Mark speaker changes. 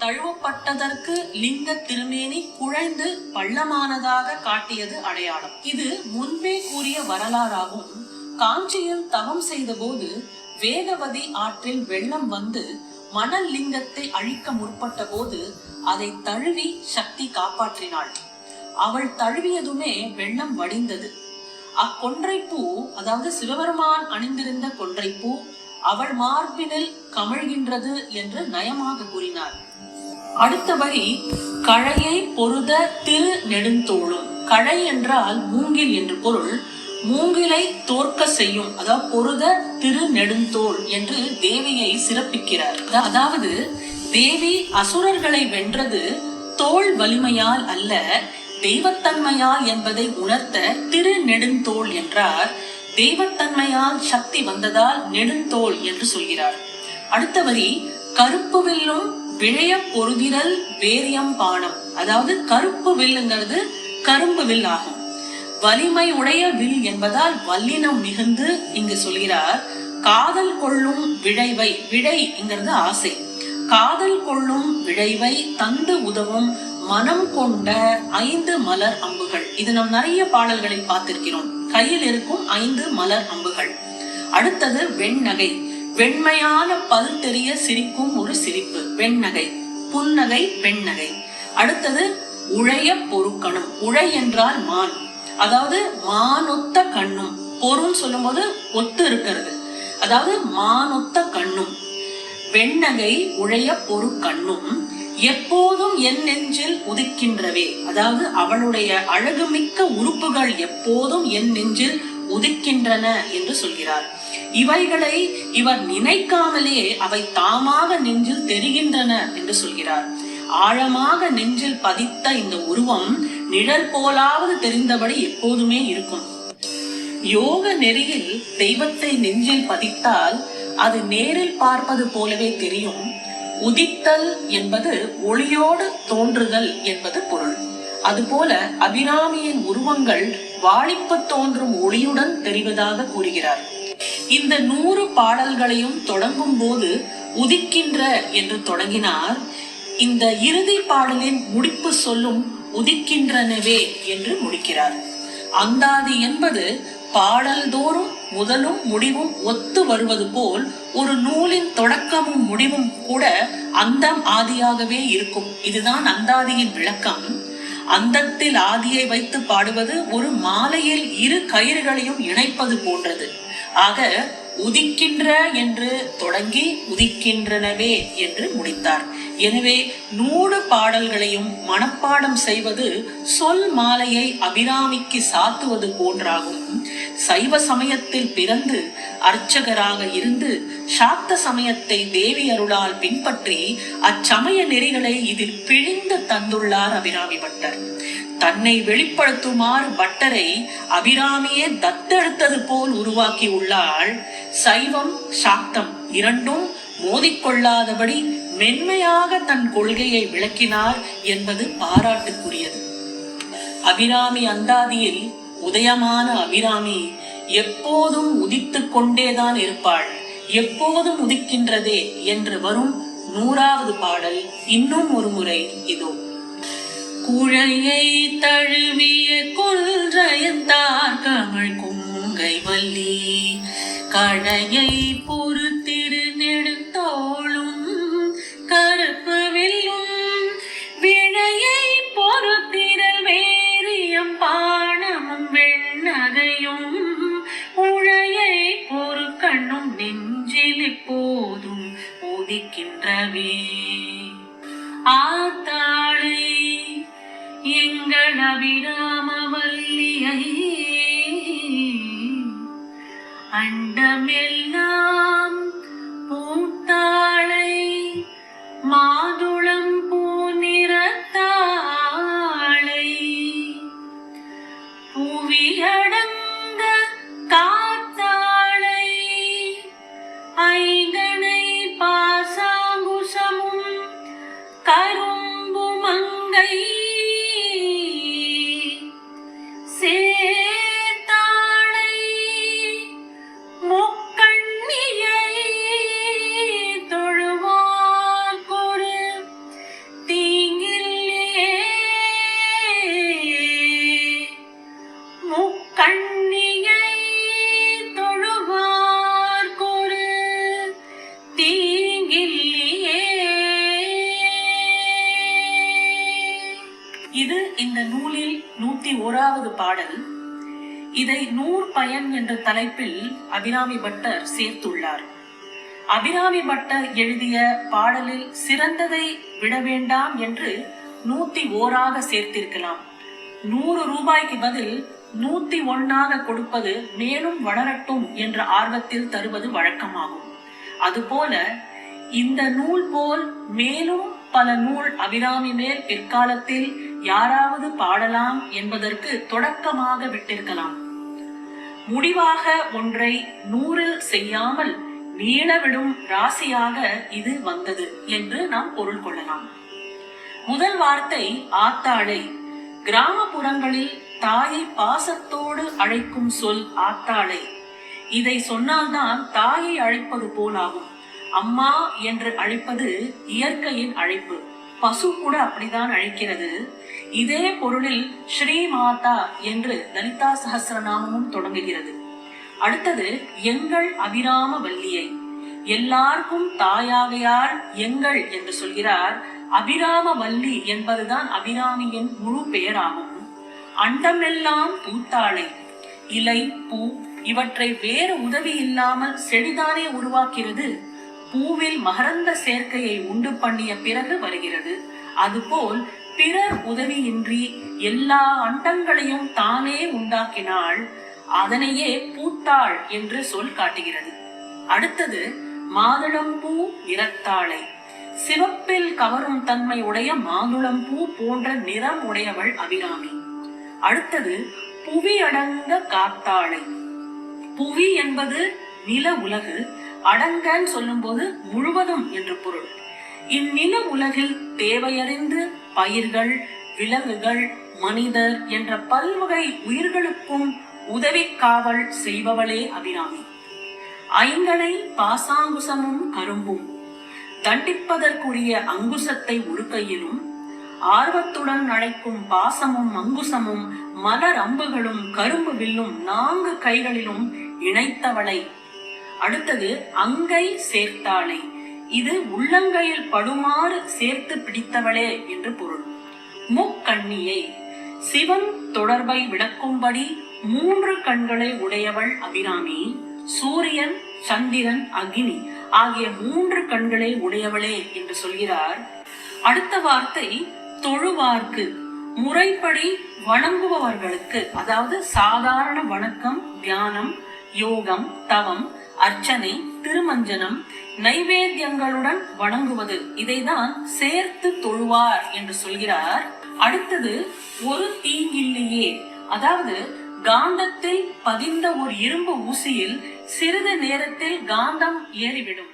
Speaker 1: தழுவப்பட்டதற்கு லிங்க திருமேனி குழைந்து பள்ளமானதாக காட்டியது அடையாளம். இது முன்பே கூறிய வரலாறாகும். காஞ்சியில் தவம் செய்த போது வேகவதி ஆற்றில் வெள்ளம் வந்து மணல் லிங்கத்தை அழிக்க முற்பட்ட போது அதை தழுவி சக்தி காப்பாற்றினாள். அவள் தழுவியதுமே வெள்ளம் வடிந்தது. அக்கொன்றைப்பூ, அதாவது சிவபெருமான் அணிந்திருந்த கொன்றைப்பூ அவள் மார்பினில் கமழ்கின்றது என்று நயமாக கூறினார். அடுத்த வரி கழையை பொருத திரு நெடுந்தோளும். கழை என்றால் மூங்கில் என்று பொருள். மூங்கிலை தோற்க செய்யும், அதாவது பொருத திரு நெடுந்தோள் என்று தேவியை சிறப்பிக்கிறார். அதாவது தேவி அசுரர்களை வென்றது தோள் வலிமையால் அல்ல, தெய்வத்தன்மையால் என்பதை உணர்த்த திரு நெடுந்தோள் என்றார். தெய்வத்தன்மையால் சக்தி வந்ததால் நெடுந்தோள் என்று சொல்கிறார். அடுத்த வரி கருப்பு வில்லும் விழைய பொருதிரல் வேரியம் பானம். அதாவது கருப்பு வில்லுங்கிறது கரும்பு வில் ஆகும். வலிமை உடைய வில் என்பதால் வல்லினம் மிகுந்து இங்கு சொல்கிறார். காதல் கொள்ளும் விழைவை, விழைங்கிறது ஆசை, காதல் கொள்ளும் விழைவை தந்து உதவும் மனம் கொண்ட 5 மலர் அம்புகள். இது நாம் நிறைய பாடல்களில் பார்த்திருக்கிறோம். கையில் இருக்கும் 5 மலர் அம்புகள். அடுத்தது வெண்ணகை, வெண்மையான பல் தெரிய சிரிக்கும் ஒரு சிரிப்பு, வெண்ணகை, புன்னகை, வெண்ணகை. அடுத்தது உழைய பொறுக்கணும். உழை என்றால் மான், அதாவது மானொத்த கண்ணும். பொருள் சொல்லும் போது ஒத்து இருக்கிறது, அதாவது மானொத்த கண்ணும். வெண்ணகை உழைய பொறு கண்ணும் எப்போதும் என் நெஞ்சில் உதிக்கின்றவே. அதாவது அவளுடைய அழகுமிக்க உறுப்புகள் எப்போதும் என் நெஞ்சில் உதிக்கின்றன என்று சொல்கிறார். இவைகளை இவர் நினைக்காமலே அவை தாமாக நெஞ்சில் தெரிகின்றன என்று சொல்கிறார். ஆழமாக நெஞ்சில் பதித்த இந்த உருவம் நிழல் போலாவது தெரிந்தபடி எப்போதுமே இருக்கும். யோக நெறியில் தெய்வத்தை நெஞ்சில் பதித்தால் அது நேரில் பார்ப்பது போலவே தெரியும். உதித்தல் என்பது ஒளியோடு தோன்றுதல் என்பது பொருள். அதுபோல அபிராமியின் உருவங்கள் வாழிப்பு தோன்றும் ஒளியுடன் தெரிவதாக கூறுகிறார். இந்த 100 பாடல்களையும் தொடங்கும் போது உதிக்கின்ற என்று தொடங்கினார். இந்த இறுதி பாடலின் முடிப்பு சொல்லும் உதிக்கின்றனவே என்று முடிக்கிறார். அந்தாதி என்பது பாடல் தோறும் முதலும் முடிவும் ஒத்து வருவது போல் ஒரு நூலின் தொடக்கமும் முடிவும் கூட அந்தம் ஆதியாகவே இருக்கும். இதுதான் அந்தாதியின் விளக்கம். அந்தத்தில் ஆதியை வைத்து பாடுவது ஒரு மாலையில் 2 கயிறுகளையும் இணைப்பது போன்றது. ஆக உதிக்கின்ற என்று தொடங்கி உதிக்கின்றனவே என்று முடித்தார். எனவே 100 பாடல்களையும் மனப்பாடம் செய்வது சொல் மாலையை அபிராமிக்கு சாத்துவது போன்றாகும். சைவ சமயத்தில் பிறந்து அர்ச்சகராக இருந்து சாக்த சமயத்தை தேவி அருளால் பின்பற்றி அச்சமய நெறிகளை இதில் பிழிந்து தந்துள்ளார் அபிராமி பட்டர். தன்னை வெளிப்படுத்துமாறு பட்டரை அபிராமியே தத்தெடுத்தது போல் உருவாக்கி உள்ளாள். சைவம் சாக்தம் இரண்டும் மோதிக்கொள்ளாதபடி மென்மையாக தன் கொள்கையை விளக்கினார் என்பது பாராட்டுக்குரியது. அபிராமி அந்தாதியில் உதயமான அபிராமி எப்போதும் உதித்துக் கொண்டேதான் இருப்பாள். எப்போதும் உதிக்கின்றதே என்று வரும் 100வது பாடல் இன்னும் ஒரு முறை இதோ. குழையை தழுவிய கொன்றையந்தார் கமழ் கொங்கை வள்ளி கழையை பொறுத்திரு நெடுந்தோளும் கருப்பு வில்லும் விழையை பொறுத்திரல் வேரியம் பாணமும் வெண்ணகையும் உழையை பொறு கண்ணும் நெஞ்சில் இப்போதும் உதிக்கின்றவே. ஆத்தாளை எங்கள் அபிராமவல்லியை அண்டமெல்லாம் பூத்தாளை மாதுளம் பூநிறத்தாளை புவியடங்க காத்தாளை ஐகணை பாசாங்குசமும் கரும்பு மங்கை சேர்த்தாளை முக்கண்ணியை
Speaker 2: 101வது பாடல். இதை நூற்பயன் என்ற தலைப்பில் அபிராமி பட்டர் சேர்த்துள்ளார். அபிராமி பட்டர் எழுதிய பாடலில் சிறந்ததை விட வேண்டாம் என்று 101ஆக சேர்த்திருக்கலாம். 100 ரூபாய்க்கு பதில் 101ஆக கொடுப்பது மேலும் வளரட்டும் என்ற ஆர்வத்தில் தருவது வழக்கமாகும். அதுபோல இந்த நூல் போல் மேலும் பல நூல் அபிராமி மேல் பிற்காலத்தில் யாராவது பாடலாம் என்பதற்கு தொடக்கமாக விட்டிருக்கலாம். முடிவாக ஒன்றை 100 செய்யாமல் நீளவிடும் ராசியாக இது வந்தது என்று நாம் பொருள் கொள்ளலாம். முதல் வார்த்தை ஆத்தாளை. கிராமப்புறங்களில் தாயை பாசத்தோடு அழைக்கும் சொல் ஆத்தாளை. இதை சொன்னால்தான் தாயை அழைப்பது போலாகும். அம்மா என்று அழைப்பது இயற்கையின் அழைப்பு. பசு கூட அப்படிதான் அழைக்கிறது. இதே பொருளில் ஸ்ரீ மாதா என்று லலிதா சஹஸ்ரநாமமும் தொடங்குகிறது. அடுத்தது எங்கள் அபிராம வல்லியை. எல்லாருக்கும் தாயாகையால் எங்கள் என்று சொல்கிறார். அபிராம வல்லி என்பதுதான் அபிராமியின் முழு பெயராகும். அண்டமெல்லாம் பூத்தாளை. இலை, பூ இவற்றை வேறு உதவி இல்லாமல் செடிதானே உருவாக்கிறது. பூவில் மகரந்த சேர்க்கையை உண்டு பண்ணிய பிறகு வருகிறது. அதுபோல் பிறர் உதவியின்றி எல்லா அண்டங்களையும் தானே உண்டாக்கினாள். அதனையே பூத்தாள் என்று சொல் காட்டுகிறது. அடுத்தது மாதுளம்பூ நிறத்தாளை. சிவப்பில் கவரும் தன்மை உடைய மாதுளம்பூ போன்ற நிறம் உடையவள் அபிராமி. அடுத்தது புவி அடங்க காத்தாளை. புவி என்பது நில உலகு. அடங்கன்னு சொல்லும் போது முழுவதும் என்று பொருள். இந்நில உலகில் தேவையறிந்து பயிர்கள், விலங்குகள், மனிதர் என்ற பல்வகை உயிர்களுக்கும் உதவி காவல் செய்பவளே அபிராமி. ஐங்கனை பாசாங்குசமும் கரும்பும். தண்டிப்பதற்குரிய அங்குசத்தை ஒரு கையிலும், ஆர்வத்துடன் அழைக்கும் பாசமும் அங்குசமும் மலர் அம்புகளும் கரும்பு வில்லும் 4 கைகளிலும் இணைத்தவளை. அடுத்தது அங்கை சேர்த்தாளை. இது உள்ளங்கையில் படுமாறு சேர்த்து பிடித்தவளே என்று பொருள். முக்கண்ணியை. சிவன் தொடர்பை விளக்கும்படி 3 கண்களை உடையவள் அபிராமி. சூரியன், சந்திரன், அக்னி ஆகிய 3 கண்களை உடையவளே என்று சொல்கிறார். அடுத்த வார்த்தை தொழுவார்க்கு. முறைப்படி வணங்குபவர்களுக்கு, அதாவது சாதாரண வணக்கம், தியானம், யோகம், தவம், அர்ச்சனை, திருமஞ்சனம், நைவேத்தியங்களுடன் வணங்குவது, இதைதான் சேர்த்து தொழுவார் என்று சொல்கிறார். அடுத்தது ஒரு தீங்கில்லையே. அதாவது காந்தத்தில் பதிந்த ஒரு இரும்பு ஊசியில் சிறிது நேரத்தில் காந்தம் ஏறிவிடும்.